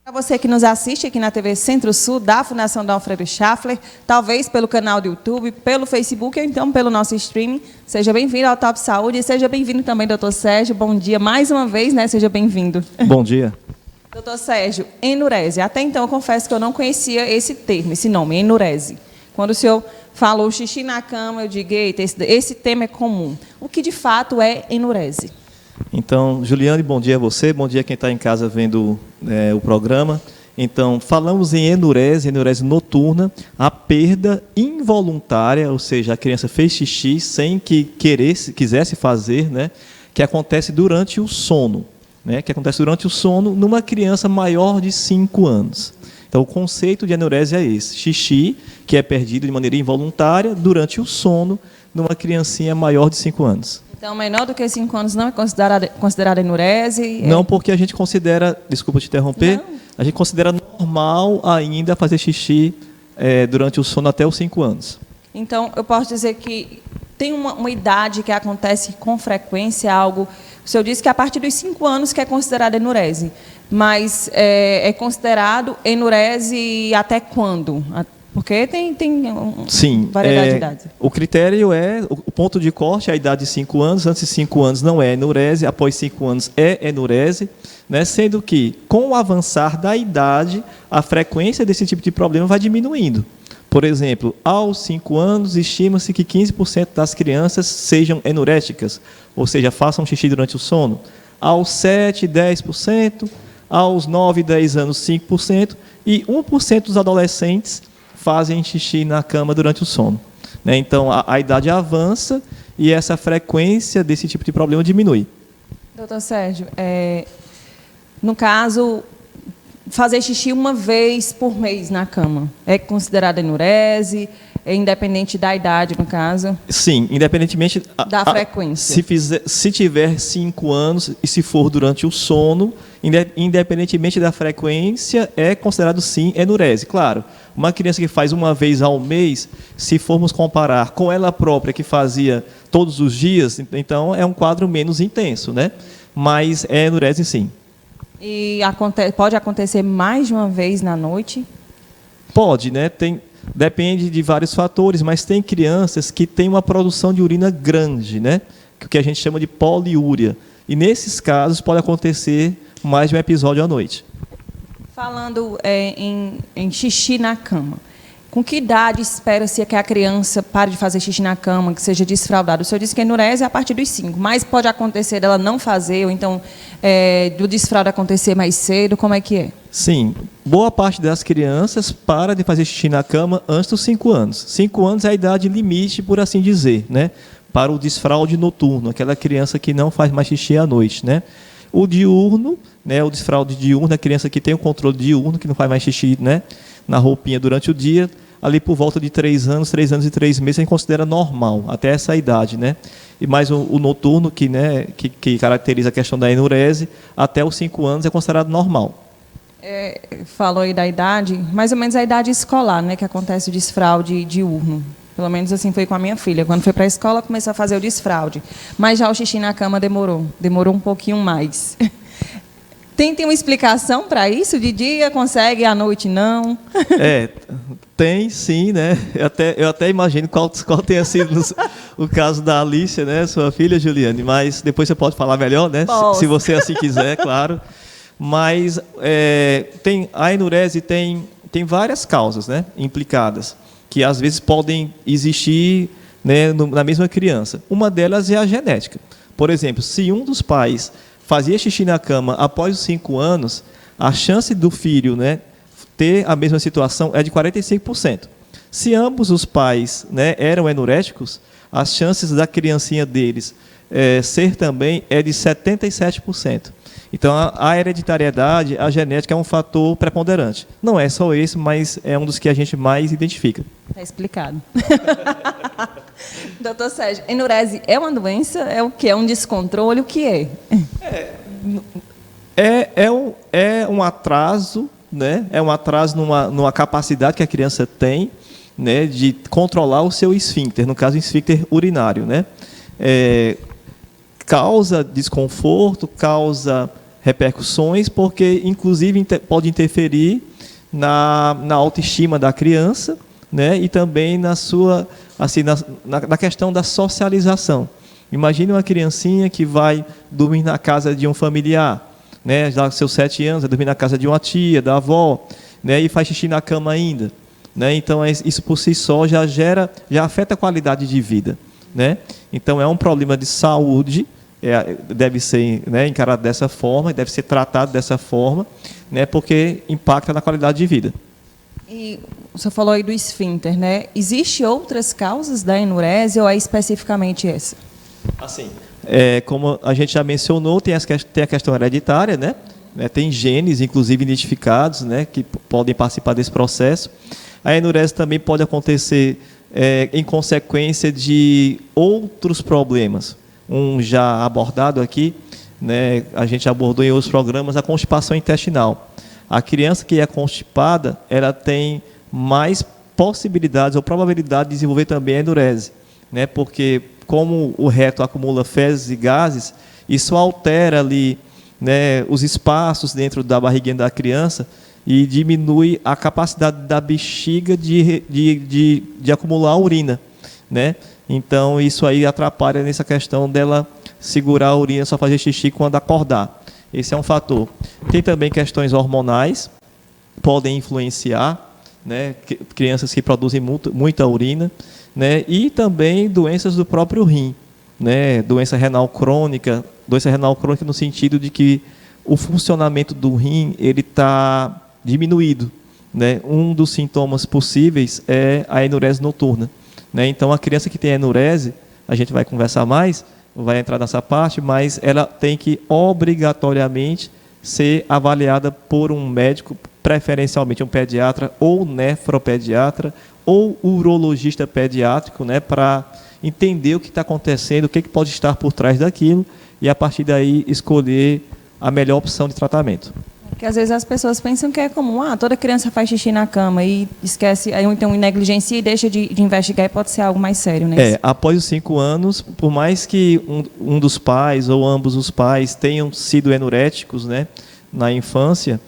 Para você que nos assiste aqui na TV Centro-Sul, da Fundação Dom Alfredo Schaffler, talvez pelo canal do YouTube, pelo Facebook ou então pelo nosso streaming, seja bem-vindo ao Top Saúde e seja bem-vindo também, doutor Sérgio. Bom dia mais uma vez, né? Seja bem-vindo. Bom dia. Doutor Sérgio, enurese. Até então, eu confesso que eu não conhecia esse termo, esse nome, enurese. Quando o senhor falou xixi na cama, eu digo, eita, esse tema é comum. O que de fato é enurese? Então, Juliane, bom dia a você, bom dia a quem está em casa vendo o programa. Então, falamos em enurese noturna, a perda involuntária, ou seja, a criança fez xixi sem que quisesse fazer, né, que acontece durante o sono, numa criança maior de 5 anos. Então, o conceito de enurese é esse, xixi que é perdido de maneira involuntária durante o sono numa criancinha maior de 5 anos. Então, menor do que 5 anos não é considerada enurese? Não, porque a gente considera, desculpa te interromper, a gente considera normal ainda fazer xixi durante o sono até os 5 anos. Então, eu posso dizer que tem uma idade que acontece com frequência, algo... O senhor disse que a partir dos 5 anos que é considerada enurese, mas é considerado enurese até quando? Porque tem variedade de idades. O critério o ponto de corte é a idade de 5 anos. Antes de 5 anos não é enurese, após 5 anos é enurese, né? Sendo que, com o avançar da idade, a frequência desse tipo de problema vai diminuindo. Por exemplo, aos 5 anos, estima-se que 15% das crianças sejam enuréticas, ou seja, façam xixi durante o sono. Aos 7, 10%, aos 9, 10 anos, 5%, e 1% dos adolescentes fazem xixi na cama durante o sono. Né? Então, a idade avança e essa frequência desse tipo de problema diminui. Doutor Sérgio, no caso, fazer xixi uma vez por mês na cama é considerada enurese? É independente da idade, no caso? Sim, independentemente da frequência. Se tiver 5 anos e se for durante o sono, independentemente da frequência, é considerado sim enurese. Claro, uma criança que faz uma vez ao mês, se formos comparar com ela própria que fazia todos os dias, então é um quadro menos intenso, né? Mas é enurese sim. E pode acontecer mais de uma vez na noite? Pode, né? Depende de vários fatores, mas tem crianças que têm uma produção de urina grande, né? Que a gente chama de poliúria. E nesses casos pode acontecer mais de um episódio à noite. Falando em xixi na cama, com que idade espera-se que a criança pare de fazer xixi na cama, que seja desfraldada? O senhor disse que a enurese é a partir dos 5, mas pode acontecer dela não fazer, ou então do desfraude acontecer mais cedo, como é que é? Sim, boa parte das crianças para de fazer xixi na cama antes dos 5 anos. 5 anos é a idade limite, por assim dizer, né? Para o desfraude noturno, aquela criança que não faz mais xixi à noite, né? O diurno, né? O desfraude diurno, a criança que tem o controle diurno, que não faz mais xixi, né? Na roupinha durante o dia, ali por volta de 3 anos e 3 meses, a gente considera normal, até essa idade, né? E mais o noturno, que caracteriza a questão da enurese, até os 5 anos é considerado normal. Falou aí da idade, mais ou menos a idade escolar, né, que acontece o desfraude diurno. Pelo menos assim foi com a minha filha. Quando foi para a escola, começou a fazer o desfraude. Mas já o xixi na cama demorou um pouquinho mais. Tem uma explicação para isso? De dia consegue, à noite não? Tem sim, né? Eu até imagino qual tenha sido o caso da Alicia, né? Sua filha, Juliane, mas depois você pode falar melhor, né? Se você assim quiser, claro. Mas a enurese tem várias causas, né, implicadas, que às vezes podem existir, né, na mesma criança. Uma delas é a genética. Por exemplo, se um dos pais fazia xixi na cama após os 5 anos, a chance do filho, né, ter a mesma situação é de 45%. Se ambos os pais, né, eram enuréticos, as chances da criancinha deles ser também é de 77%. Então, a hereditariedade, a genética é um fator preponderante. Não é só esse, mas é um dos que a gente mais identifica. Está explicado. Doutor Sérgio, enurese é uma doença? É o que? É um descontrole? O que é? É um atraso, né? É um atraso numa capacidade que a criança tem, né, de controlar o seu esfíncter, no caso, o esfíncter urinário, né? Causa desconforto, causa repercussões, porque, inclusive, pode interferir na autoestima da criança, né? E também na sua, assim, na questão da socialização. Imagine uma criancinha que vai dormir na casa de um familiar, né? Já com seus 7 anos, vai dormir na casa de uma tia, da avó, né? E faz xixi na cama ainda, né? Então, isso por si só já afeta a qualidade de vida, né? Então, é um problema de saúde, deve ser, né, encarado dessa forma, deve ser tratado dessa forma, né? Porque impacta na qualidade de vida. E você falou aí do esfíncter, né? Existem outras causas da enurese ou é especificamente essa? Assim, como a gente já mencionou, tem a questão hereditária, né? Tem genes, inclusive, identificados, né, que podem participar desse processo. A enurese também pode acontecer em consequência de outros problemas. Um já abordado aqui, né, a gente abordou em outros programas, a constipação intestinal. A criança que é constipada, ela tem mais possibilidades ou probabilidade de desenvolver também a enurese, né, porque como o reto acumula fezes e gases, isso altera ali, né, os espaços dentro da barriguinha da criança e diminui a capacidade da bexiga de acumular urina, né? Então, isso aí atrapalha nessa questão dela segurar a urina, só fazer xixi quando acordar. Esse é um fator. Tem também questões hormonais, podem influenciar, né? Crianças que produzem muita urina, né? E também doenças do próprio rim, né? Doença renal crônica no sentido de que o funcionamento do rim ele está diminuído, né? Um dos sintomas possíveis é a enurese noturna, né? Então, a criança que tem enurese, a gente vai conversar mais, vai entrar nessa parte, mas ela tem que obrigatoriamente ser avaliada por um médico, preferencialmente um pediatra ou nefropediatra ou urologista pediátrico, né, para entender o que está acontecendo, o que pode estar por trás daquilo e, a partir daí, escolher a melhor opção de tratamento. Porque às vezes as pessoas pensam que é comum, toda criança faz xixi na cama e esquece, aí então negligencia e deixa de investigar, e pode ser algo mais sério, né? Após os 5 anos, por mais que um dos pais ou ambos os pais tenham sido enuréticos, né, na infância,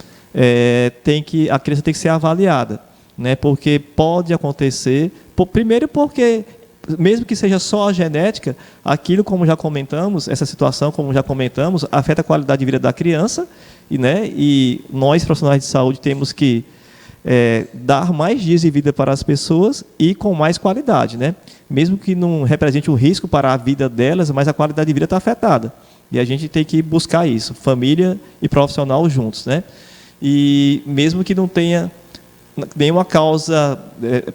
a criança tem que ser avaliada, né, porque pode acontecer, primeiro porque mesmo que seja só a genética, aquilo, como já comentamos, essa situação, como já comentamos, afeta a qualidade de vida da criança, e nós, profissionais de saúde, temos que dar mais dias de vida para as pessoas e com mais qualidade, né? Mesmo que não represente um risco para a vida delas, mas a qualidade de vida está afetada. E a gente tem que buscar isso, família e profissional juntos, né? E mesmo que não tenha nenhuma causa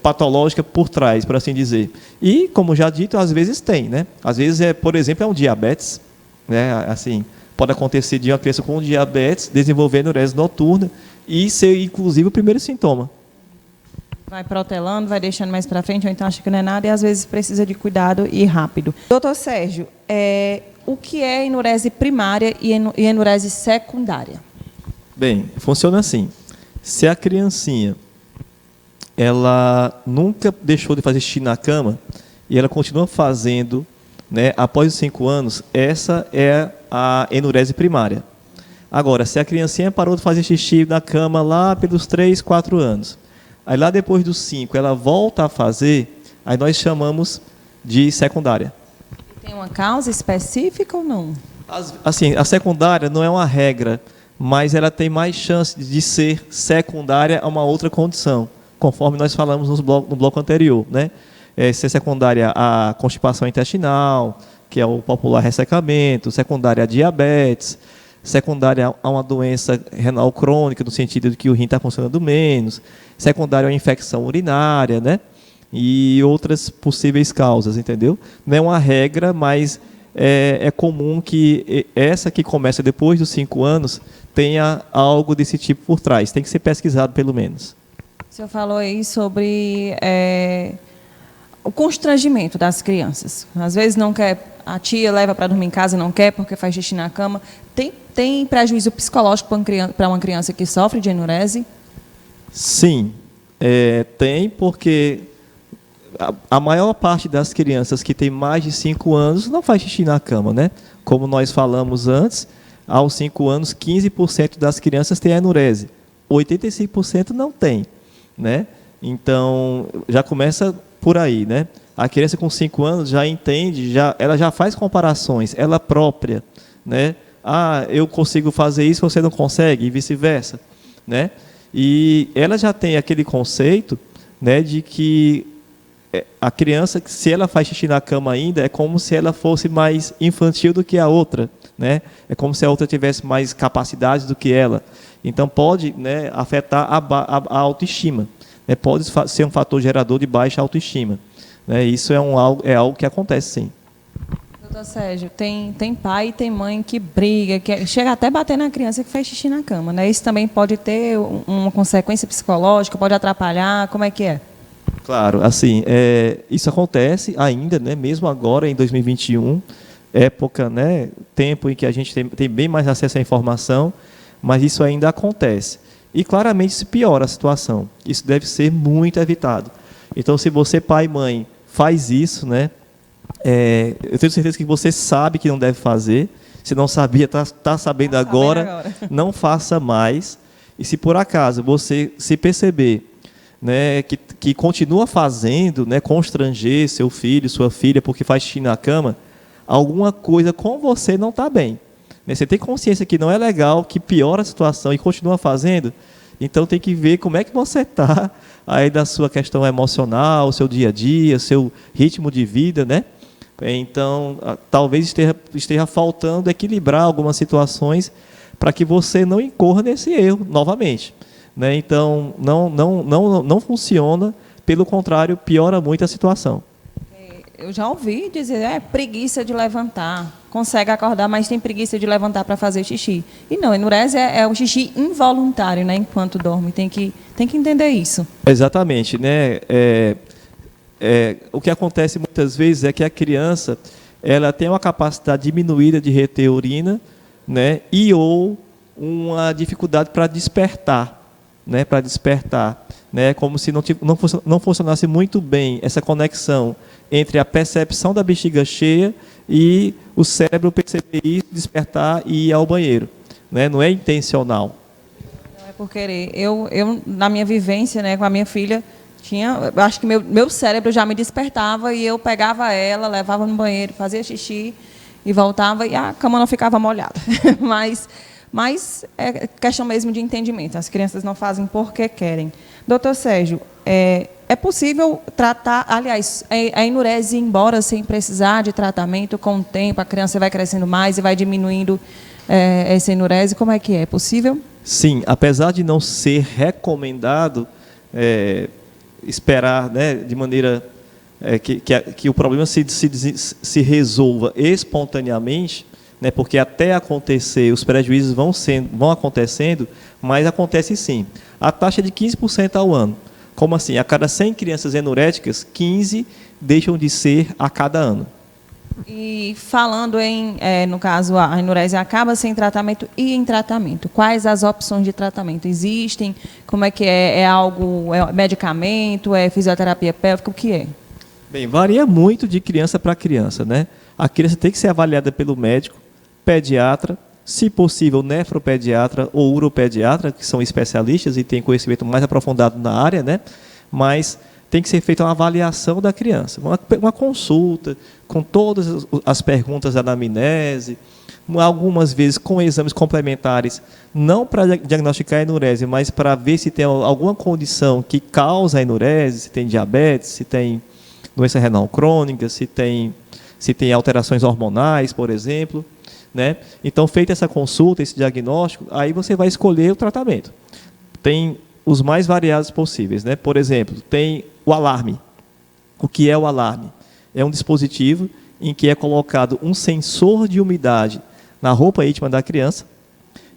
patológica por trás, por assim dizer. E, como já dito, às vezes tem, né? Às vezes, por exemplo, é um diabetes, né? Assim, pode acontecer de uma criança com diabetes desenvolver enurese noturna e ser, inclusive, o primeiro sintoma. Vai protelando, vai deixando mais para frente, ou então acha que não é nada e, às vezes, precisa de cuidado e rápido. Doutor Sérgio, o que é enurese primária e enurese secundária? Bem, funciona assim. Se a criancinha ela nunca deixou de fazer xixi na cama e ela continua fazendo, né, após os 5 anos, essa é a enurese primária. Agora, se a criancinha parou de fazer xixi na cama lá pelos 3, 4 anos, aí lá depois dos 5 ela volta a fazer, aí nós chamamos de secundária. Tem uma causa específica ou não? Assim, a secundária não é uma regra, mas ela tem mais chance de ser secundária a uma outra condição, conforme nós falamos no bloco anterior, né? Ser secundária à constipação intestinal, que é o popular ressecamento, secundária a diabetes, secundária a uma doença renal crônica, no sentido de que o rim está funcionando menos, secundária a uma infecção urinária, né? E outras possíveis causas, entendeu? Não é uma regra, mas é comum que essa que começa depois dos 5 anos tenha algo desse tipo por trás. Tem que ser pesquisado, pelo menos. O senhor falou aí sobre o constrangimento das crianças. Às vezes não quer, a tia leva para dormir em casa e não quer porque faz xixi na cama. Tem prejuízo psicológico para uma criança que sofre de enurese? Sim, tem, porque a maior parte das crianças que tem mais de 5 anos não faz xixi na cama, né? Como nós falamos antes, aos 5 anos, 15% das crianças têm enurese. 85% não tem, né? Então, já começa por aí, né? A criança com 5 anos já entende, ela já faz comparações, ela própria, né? Ah, eu consigo fazer isso, você não consegue, e vice-versa, né? E ela já tem aquele conceito, né, de que a criança, se ela faz xixi na cama ainda, é como se ela fosse mais infantil do que a outra, né? É como se a outra tivesse mais capacidade do que ela. Então, pode, né, afetar a autoestima, né? Pode ser um fator gerador de baixa autoestima, né? Isso é algo que acontece, sim. Doutor Sérgio, tem pai e tem mãe que briga, que chega até a bater na criança que faz xixi na cama, né? Isso também pode ter uma consequência psicológica, pode atrapalhar, como é que é? Claro, assim, isso acontece ainda, né, mesmo agora, em 2021, época, né, tempo em que a gente tem bem mais acesso à informação, mas isso ainda acontece. E claramente isso piora a situação. Isso deve ser muito evitado. Então, se você, pai e mãe, faz isso, né, eu tenho certeza que você sabe que não deve fazer. Se não sabia, está sabendo agora. Não faça mais. E se por acaso você se perceber, né, que continua fazendo, né, constranger seu filho, sua filha, porque faz xixi na cama, alguma coisa com você não está bem. Né? Você tem consciência que não é legal, que piora a situação e continua fazendo, então tem que ver como é que você está aí da sua questão emocional, seu dia a dia, seu ritmo de vida, né? Então, talvez esteja faltando equilibrar algumas situações para que você não incorra nesse erro novamente. Né? Então, não funciona, pelo contrário, piora muito a situação. Eu já ouvi dizer, preguiça de levantar, consegue acordar, mas tem preguiça de levantar para fazer xixi. E não, enurese é o xixi involuntário, né, enquanto dorme, tem que entender isso. Exatamente, né? O que acontece muitas vezes é que a criança ela tem uma capacidade diminuída de reter urina, né, e ou uma dificuldade para despertar. Né, para despertar, né, como se não funcionasse muito bem essa conexão entre a percepção da bexiga cheia e o cérebro perceber isso, despertar e ir ao banheiro, né, não é intencional. Não é por querer. Eu na minha vivência, né, com a minha filha, acho que meu cérebro já me despertava e eu pegava ela, levava no banheiro, fazia xixi e voltava e a cama não ficava molhada, mas é questão mesmo de entendimento. As crianças não fazem porque querem. Doutor Sérgio, é possível tratar, aliás, a enurese ir embora sem precisar de tratamento com o tempo? A criança vai crescendo mais e vai diminuindo essa enurese? Como é que é? É possível? Sim, apesar de não ser recomendado esperar, né, de maneira que o problema se resolva espontaneamente, né, porque até acontecer, os prejuízos vão acontecendo, mas acontece sim. A taxa é de 15% ao ano. Como assim? A cada 100 crianças enuréticas, 15 deixam de ser a cada ano. E falando no caso, a enurese acaba sem tratamento e em tratamento. Quais as opções de tratamento? Existem? Como é que é? É medicamento? É fisioterapia pélvica? O que é? Bem, varia muito de criança para criança, né? A criança tem que ser avaliada pelo médico, pediatra, se possível, nefropediatra ou uropediatra, que são especialistas e têm conhecimento mais aprofundado na área, né? Mas tem que ser feita uma avaliação da criança, uma consulta com todas as perguntas da anamnese, algumas vezes com exames complementares, não para diagnosticar a enurese, mas para ver se tem alguma condição que causa a enurese, se tem diabetes, se tem doença renal crônica, se tem alterações hormonais, por exemplo. Né? Então, feita essa consulta, esse diagnóstico, aí você vai escolher o tratamento. Tem os mais variados possíveis. Né? Por exemplo, tem o alarme. O que é o alarme? É um dispositivo em que é colocado um sensor de umidade na roupa íntima da criança,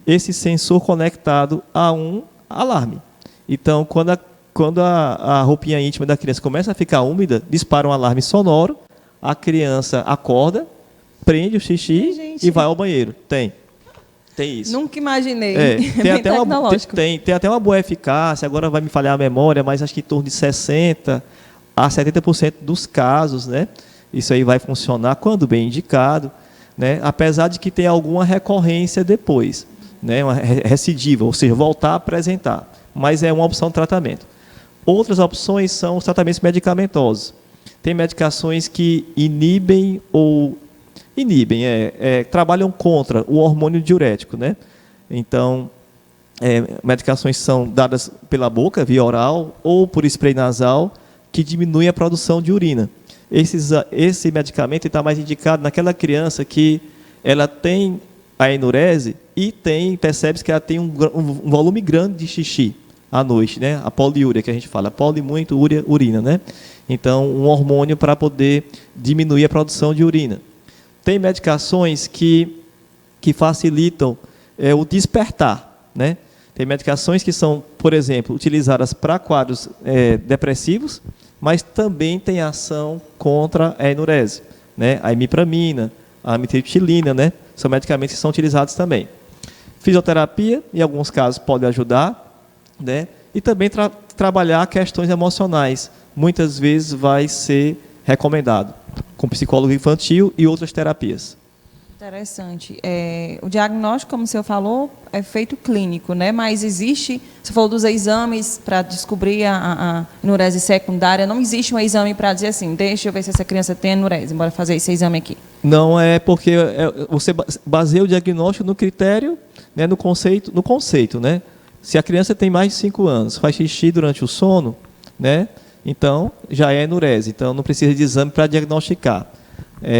esse sensor conectado a um alarme. Então, quando a roupinha íntima da criança começa a ficar úmida, dispara um alarme sonoro, a criança acorda, prende o xixi e vai ao banheiro. Tem isso. Nunca imaginei. Tem até uma boa eficácia, agora vai me falhar a memória, mas acho que em torno de 60% a 70% dos casos, né? Isso aí vai funcionar quando bem indicado. né? Apesar de que tem alguma recorrência depois, né? Uma recidiva, ou seja, voltar a apresentar, mas é uma opção de tratamento. Outras opções são os tratamentos medicamentosos. Tem medicações que trabalham contra o hormônio diurético, né? Então, medicações são dadas pela boca, via oral, ou por spray nasal, que diminuem a produção de urina. Esse medicamento está mais indicado naquela criança que ela tem a enurese e percebe-se que ela tem um volume grande de xixi à noite, né? A poliúria que a gente fala, poli muito, úria, urina, né? Então, um hormônio para poder diminuir a produção de urina. Tem medicações que facilitam o despertar, né? Tem medicações que são, por exemplo, utilizadas para quadros depressivos, mas também tem ação contra a enurese, né? A imipramina, a amitriptilina, né? São medicamentos que são utilizados também. Fisioterapia, em alguns casos, pode ajudar, né? E também trabalhar questões emocionais. Muitas vezes vai ser recomendado, com psicólogo infantil e outras terapias. Interessante. O diagnóstico, como o senhor falou, é feito clínico, né? Mas existe, você falou dos exames para descobrir a enurese secundária, não existe um exame para dizer assim, deixa eu ver se essa criança tem enurese, bora fazer esse exame aqui. Não, porque você baseia o diagnóstico no critério, né, no conceito, né? Se a criança tem mais de 5 anos, faz xixi durante o sono, né? Então, já é enurese. Então, não precisa de exame para diagnosticar.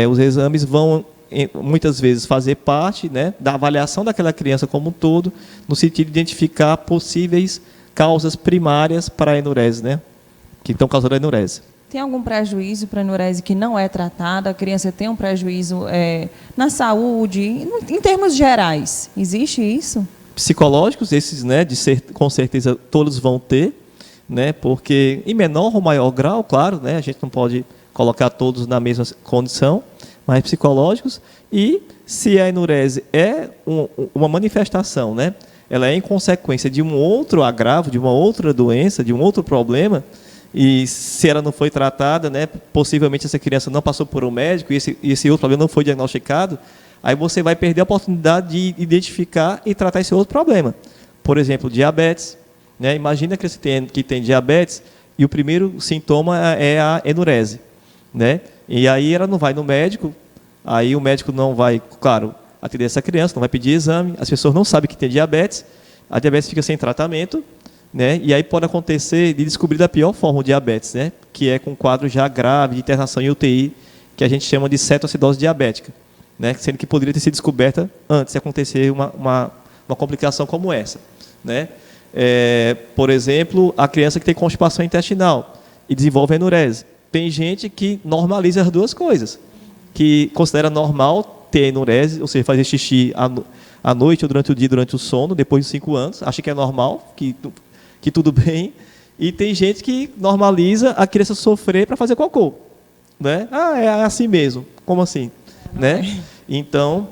Os exames vão, muitas vezes, fazer parte, né, da avaliação daquela criança como um todo, no sentido de identificar possíveis causas primárias para a enurese, né, que estão causando a enurese. Tem algum prejuízo para a enurese que não é tratada? A criança tem um prejuízo na saúde, em termos gerais? Existe isso? Psicológicos, esses, né, com certeza todos vão ter, né, porque em menor ou maior grau, claro, né, a gente não pode colocar todos na mesma condição, mas psicológicos. E se a enurese é uma manifestação, né, ela é em consequência de um outro agravo, de uma outra doença, de um outro problema, e se ela não foi tratada, né, possivelmente essa criança não passou por um médico e esse outro problema não foi diagnosticado, aí você vai perder a oportunidade de identificar e tratar esse outro problema. Por exemplo, diabetes, né? Imagina que tem diabetes e o primeiro sintoma é a enurese, né? E aí ela não vai no médico, aí o médico não vai, claro, atender essa criança, não vai pedir exame, as pessoas não sabem que tem diabetes, a diabetes fica sem tratamento, né? E aí pode acontecer de descobrir da pior forma o diabetes, né? Que é com um quadro já grave de internação em UTI, que a gente chama de cetoacidose diabética, né? Sendo que poderia ter sido descoberta antes de acontecer uma complicação como essa, né? Por exemplo, a criança que tem constipação intestinal e desenvolve enurese. Tem gente que normaliza as duas coisas, que considera normal ter enurese, ou seja, fazer xixi à noite ou durante o dia, durante o sono, depois de 5 anos, acha que é normal, que tudo bem. E tem gente que normaliza a criança sofrer para fazer cocô, né? É assim mesmo. Como assim? Né? Então,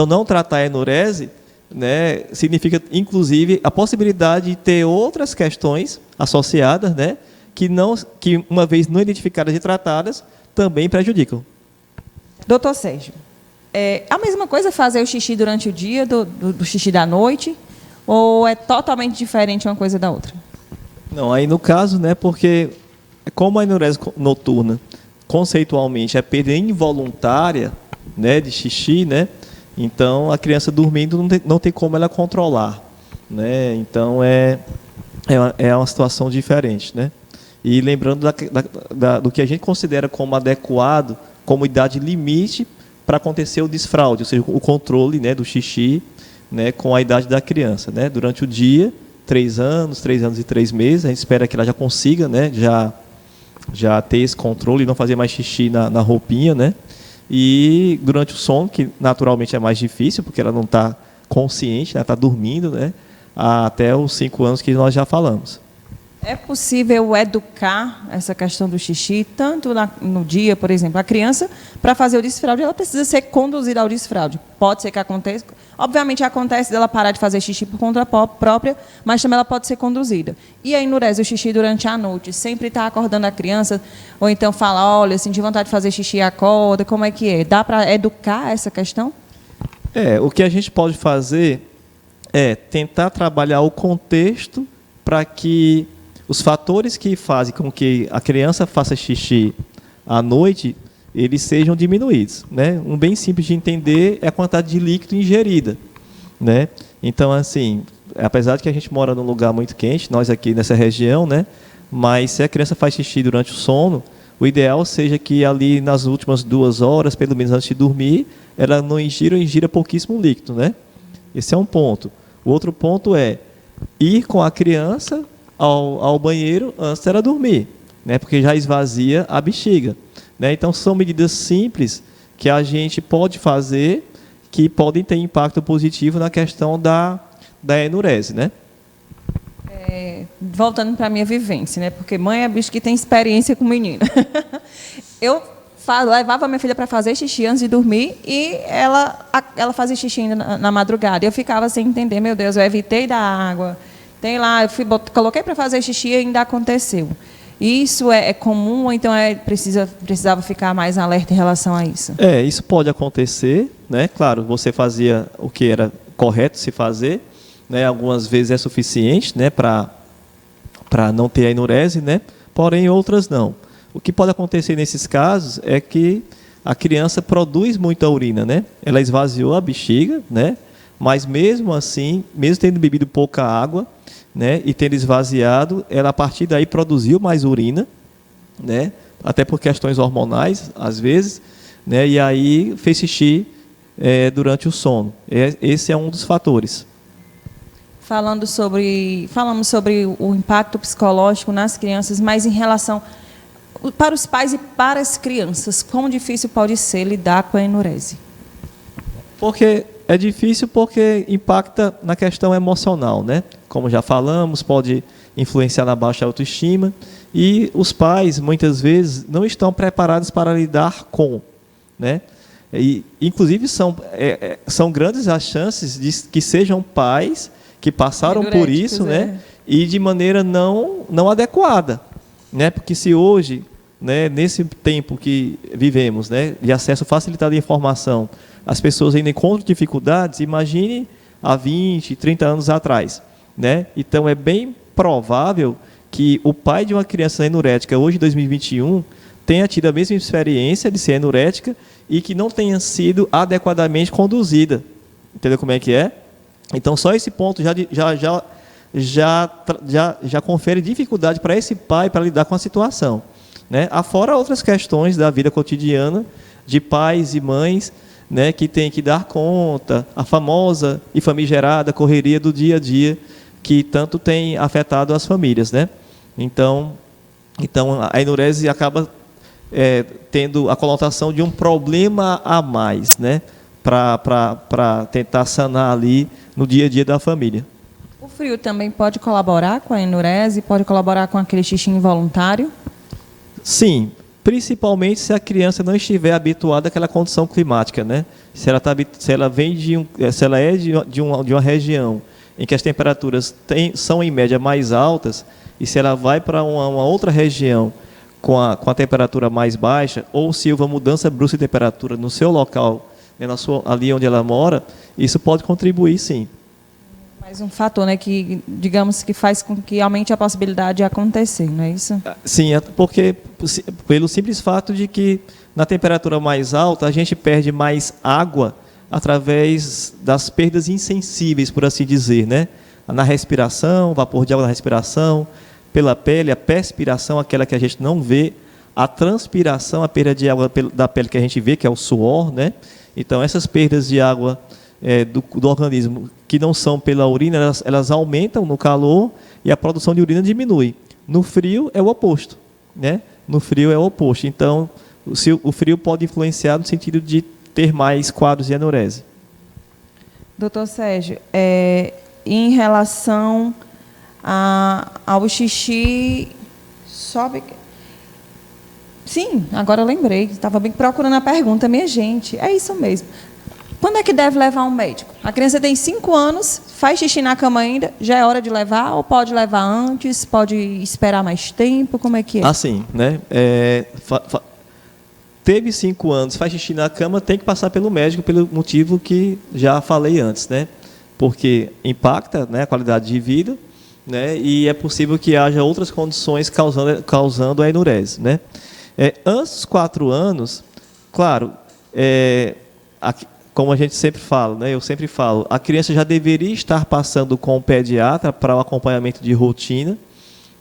não tratar a enurese, né, significa, inclusive, a possibilidade de ter outras questões associadas, né, que, uma vez não identificadas e tratadas, também prejudicam. Doutor Sérgio, a mesma coisa fazer o xixi durante o dia do xixi da noite, ou é totalmente diferente uma coisa da outra? Não, aí no caso, né, porque como a enurese noturna, conceitualmente, é perda involuntária, né, de xixi, né, então a criança dormindo não tem como ela controlar, né, então é uma situação diferente, né. E lembrando do que a gente considera como adequado, como idade limite para acontecer o desfraude, ou seja, o controle, né, do xixi, né, com a idade da criança, né, durante o dia, 3 anos e 3 meses, a gente espera que ela já consiga, né, já ter esse controle e não fazer mais xixi na roupinha, né? E durante o sono, que naturalmente é mais difícil, porque ela não está consciente, ela está dormindo, né? Até os 5 anos que nós já falamos. É possível educar essa questão do xixi, tanto no dia, por exemplo, a criança, para fazer o desfraude, ela precisa ser conduzida ao desfraude. Pode ser que aconteça, obviamente acontece dela parar de fazer xixi por conta própria, mas também ela pode ser conduzida. E a enurese o xixi durante a noite, sempre está acordando a criança, ou então fala, olha, senti vontade de fazer xixi, acorda, como é que é? Dá para educar essa questão? O que a gente pode fazer é tentar trabalhar o contexto para que os fatores que fazem com que a criança faça xixi à noite, eles sejam diminuídos, né? Um bem simples de entender é a quantidade de líquido ingerida, né? Então, assim, apesar de que a gente mora num lugar muito quente, nós aqui nessa região, né? Mas se a criança faz xixi durante o sono, o ideal seja que ali nas últimas 2 horas, pelo menos antes de dormir, ela não ingira ou ingira pouquíssimo líquido, né? Esse é um ponto. O outro ponto é ir com a criança ao banheiro antes dela dormir, né? Porque já esvazia a bexiga, né? Então, são medidas simples que a gente pode fazer que podem ter impacto positivo na questão da enurese, né? Voltando para a minha vivência, né? Porque mãe é bicho que tem experiência com menina. Eu levava minha filha para fazer xixi antes de dormir e ela fazia xixi ainda na madrugada. Eu ficava sem entender, meu Deus, eu evitei da água. Tem lá, eu coloquei para fazer xixi e ainda aconteceu. Isso é comum ou então precisava ficar mais alerta em relação a isso? Isso pode acontecer, né? Claro, você fazia o que era correto se fazer, né? Algumas vezes é suficiente, né? Para não ter a enurese, né? Porém, outras não. O que pode acontecer nesses casos é que a criança produz muita urina, né? Ela esvaziou a bexiga, né? Mas mesmo assim, mesmo tendo bebido pouca água, né, e tendo esvaziado, ela a partir daí produziu mais urina, né, até por questões hormonais, às vezes, né, e aí fez xixi durante o sono. Esse é um dos fatores. Falamos sobre o impacto psicológico nas crianças, mas em relação para os pais e para as crianças, quão difícil pode ser lidar com a enurese? Porque é difícil porque impacta na questão emocional, né? Como já falamos, pode influenciar na baixa autoestima e os pais, muitas vezes, não estão preparados para lidar com, né? E, inclusive, são grandes as chances de que sejam pais que passaram por isso, né? E de maneira não adequada, né? Porque se hoje, né, nesse tempo que vivemos, né, de acesso facilitado à informação, as pessoas ainda encontram dificuldades, imagine há 20, 30 anos atrás, né? Então, é bem provável que o pai de uma criança enurética, hoje, em 2021, tenha tido a mesma experiência de ser enurética e que não tenha sido adequadamente conduzida. Entendeu como é que é? Então, só esse ponto já confere dificuldade para esse pai para lidar com a situação, né? Afora outras questões da vida cotidiana de pais e mães, né, que tem que dar conta, a famosa e famigerada correria do dia a dia, que tanto tem afetado as famílias, né? Então a enurese acaba tendo a conotação de um problema a mais, né, para tentar sanar ali no dia a dia da família. O frio também pode colaborar com a enurese, pode colaborar com aquele xixi involuntário? Sim. Principalmente se a criança não estiver habituada àquela condição climática, né? Se ela vem se ela é de uma região em que as temperaturas são em média mais altas e se ela vai para uma outra região com a temperatura mais baixa ou se houve uma mudança brusca de temperatura no seu local, né, ali onde ela mora, isso pode contribuir, sim. Mais um fator, né, que, digamos, que faz com que aumente a possibilidade de acontecer, não é isso? Sim, porque pelo simples fato de que na temperatura mais alta a gente perde mais água através das perdas insensíveis, por assim dizer, né? Na respiração, vapor de água na respiração, pela pele, a perspiração, aquela que a gente não vê, a transpiração, a perda de água da pele que a gente vê, que é o suor, né? Então, essas perdas de água do organismo que não são pela urina, elas aumentam no calor e a produção de urina diminui. No frio é o oposto, né? No frio é o oposto. Então, o frio pode influenciar no sentido de ter mais quadros de enurese. Doutor Sérgio, em relação ao xixi sobe. Sim, agora eu lembrei. Estava bem procurando a pergunta, minha gente. É isso mesmo. Quando é que deve levar um médico? A criança tem 5 anos, faz xixi na cama ainda, já é hora de levar? Ou pode levar antes? Pode esperar mais tempo? Como é que é? Assim, né? Teve 5 anos, faz xixi na cama, tem que passar pelo médico pelo motivo que já falei antes, né? Porque impacta, né, a qualidade de vida, né? E é possível que haja outras condições causando a enurese, né? Antes dos 4 anos, claro, como a gente sempre fala, né? Eu sempre falo, a criança já deveria estar passando com o pediatra para o acompanhamento de rotina,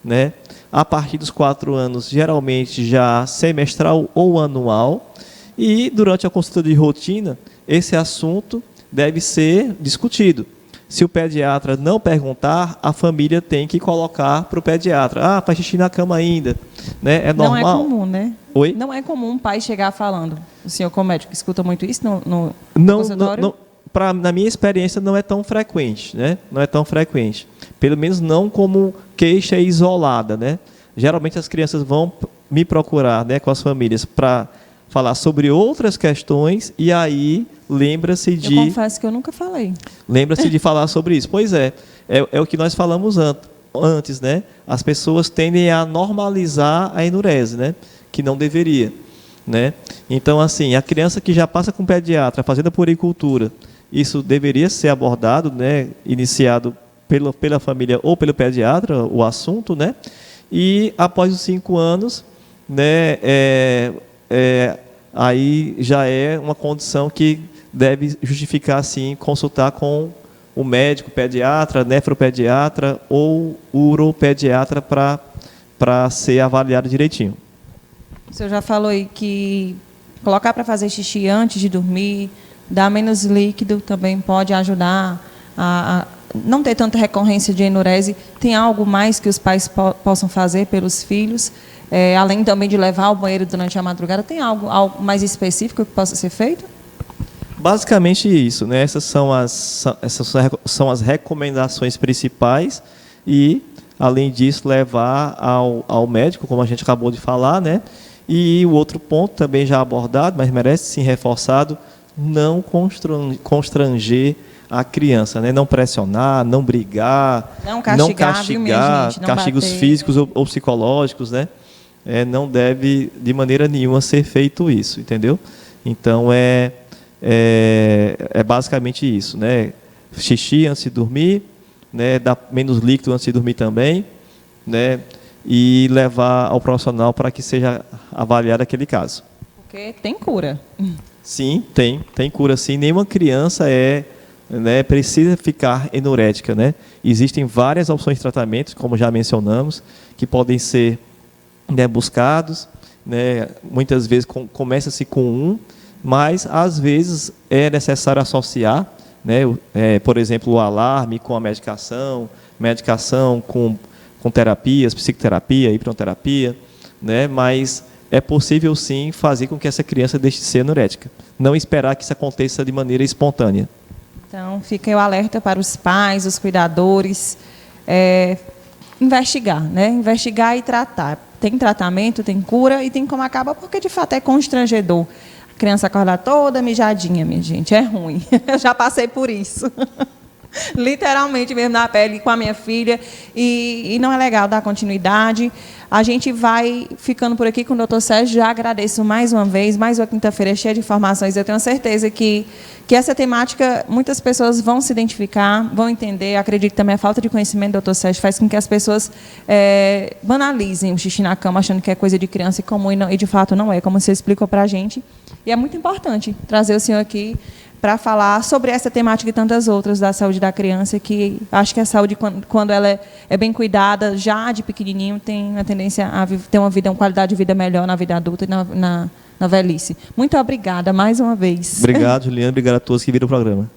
né? A partir dos 4 anos, geralmente já semestral ou anual, e durante a consulta de rotina, esse assunto deve ser discutido. Se o pediatra não perguntar, a família tem que colocar para o pediatra. Faz xixi na cama ainda, né? É normal. Não é comum, né? Oi? Não é comum um pai chegar falando. O senhor, como médico, escuta muito isso no consultório? Não, na minha experiência, não é tão frequente, né? Não é tão frequente. Pelo menos não como queixa isolada, né? Geralmente as crianças vão me procurar, né, com as famílias para falar sobre outras questões e aí lembra-se de... Eu confesso que eu nunca falei. Lembra-se de falar sobre isso. Pois é o que nós falamos antes, né? As pessoas tendem a normalizar a enurese, né? Que não deveria, né? Então, assim, a criança que já passa com pediatra, fazendo a puericultura, isso deveria ser abordado, né? Iniciado pela família ou pelo pediatra, o assunto, né? E após os 5 anos, né? Aí já é uma condição que deve justificar, sim, consultar com o médico, pediatra, nefropediatra ou uropediatra para ser avaliado direitinho. O senhor já falou aí que colocar para fazer xixi antes de dormir, dar menos líquido também pode ajudar a não ter tanta recorrência de enurese. Tem algo mais que os pais possam fazer pelos filhos? Além também de levar ao banheiro durante a madrugada, tem algo mais específico que possa ser feito? Basicamente isso, né? Essas são as recomendações principais e, além disso, levar ao médico, como a gente acabou de falar, né? E o outro ponto, também já abordado, mas merece sim reforçado, não constranger a criança, né? Não pressionar, não brigar, não castigar, viu, minha gente? Não castigos bater. Físicos ou psicológicos, né? Não deve, de maneira nenhuma, ser feito isso, entendeu? Então, é basicamente isso, né? Xixi antes de dormir, né? Dar menos líquido antes de dormir também, né? E levar ao profissional para que seja avaliado aquele caso. Porque tem cura. Sim, tem cura sim. Nenhuma criança precisa ficar enurética, né? Existem várias opções de tratamento, como já mencionamos, que podem ser, né, buscados, né? Muitas vezes começa-se com um, mas às vezes é necessário associar, né? Por exemplo, o alarme com a medicação com terapias, psicoterapia, hipnoterapia, né? Mas é possível sim fazer com que essa criança deixe de ser anurética. Não esperar que isso aconteça de maneira espontânea. Então, fica o alerta para os pais, os cuidadores, investigar, né? Investigar e tratar. Tem tratamento, tem cura e tem como acaba, porque de fato é constrangedor. A criança acorda toda mijadinha, minha gente, é ruim. Eu já passei por isso. Literalmente mesmo na pele com a minha filha, e não é legal dar continuidade. A gente vai ficando por aqui com o Dr. Sérgio. Já agradeço mais uma vez, mais uma quinta-feira cheia de informações. Eu tenho certeza que essa temática muitas pessoas vão se identificar, vão entender. Acredito que também a falta de conhecimento do Dr. Sérgio faz com que as pessoas banalizem o xixi na cama, achando que é coisa de criança e comum, e de fato não é, como você explicou para a gente. E é muito importante trazer o senhor aqui para falar sobre essa temática e tantas outras da saúde da criança, que acho que a saúde, quando ela é bem cuidada, já de pequenininho, tem uma tendência a ter uma qualidade de vida melhor na vida adulta e na velhice. Muito obrigada mais uma vez. Obrigado, Juliana. Obrigado a todos que viram o programa.